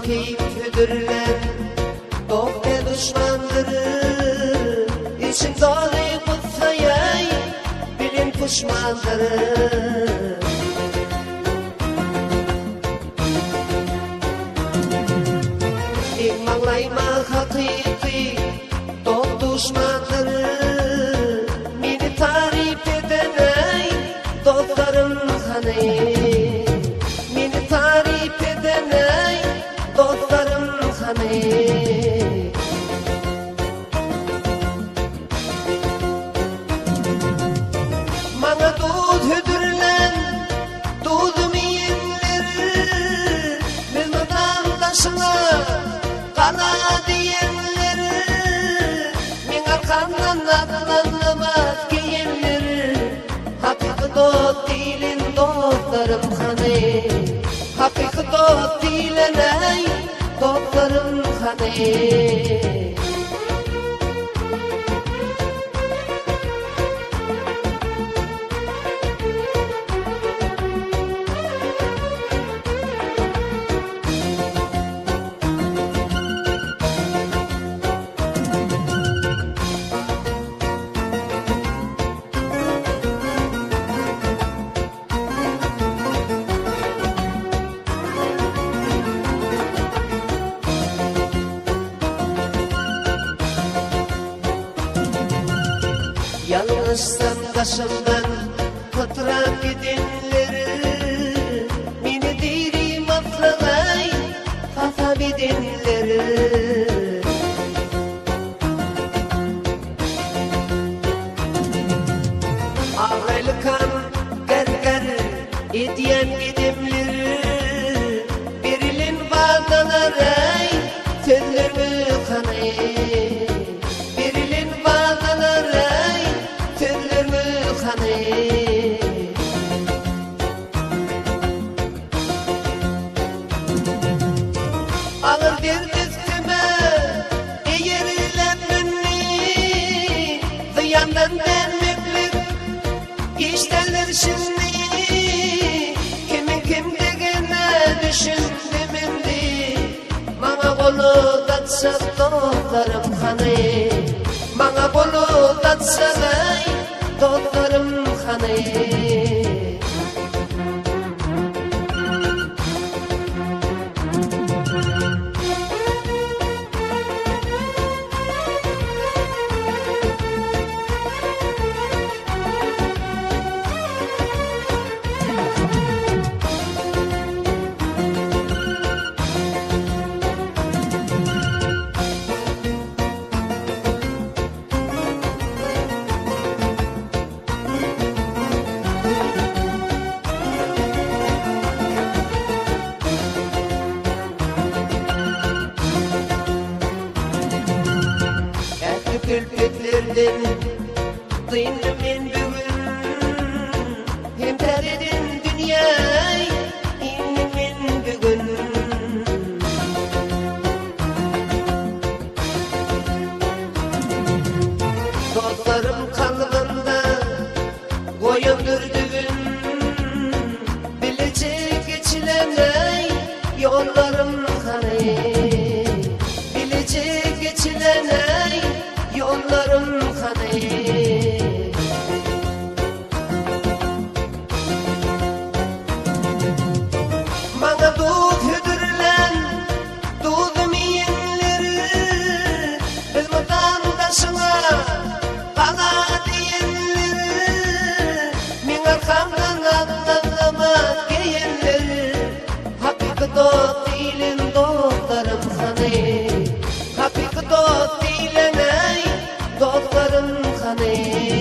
Keyiflidirler, dost ve düşmandır. İçin dağlayıp utsayay, bilin pişmandır. İmanlayma hakiki, dost düşmandır. Beni tarif edeney, dostlarım haney. Beni tarif edeney, dostlarım haney. Bana dud hüdürlen, dudum yiyenleri, bilmeden taşına kana diyenleri, min arkamdan atlanamaz giyenleri, hakiki dost değilin dostlarım haney. Hakiki dost değilin ey, dostlarım haney. Yalnızsam kaşımdan fotoğraf edinleri, beni dirim atlamay kafa edinleri. Ağrılıkan gargar ediyen gidimleri, birilin bağdaları tüllümü kanay. Ağır bir üstüme eğerilenmeni, ziyandan vermeklik işlerler şimdi. Kimin kimdigine düşündüm indi, bana kolu tatsa dostlarım haney. Bana kolu tatsa dostlarım haney. Külpetlerden duyundum ben bugün, hem terledim dünyayı indim ben bugün. Dostlarım kalbimde koyundur düğün, bilecek geçilen yollarım haney. Bilecek geçilen yollarım haney. Bana dud hüdürlen, dudum yiyenleri, bilmeden taşına kana diyenleri, min arkamdan atlanamaz giyenleri, hakiki dost değilin dostlarım haney. Hakiki dost değilin ey, dostlarım haney.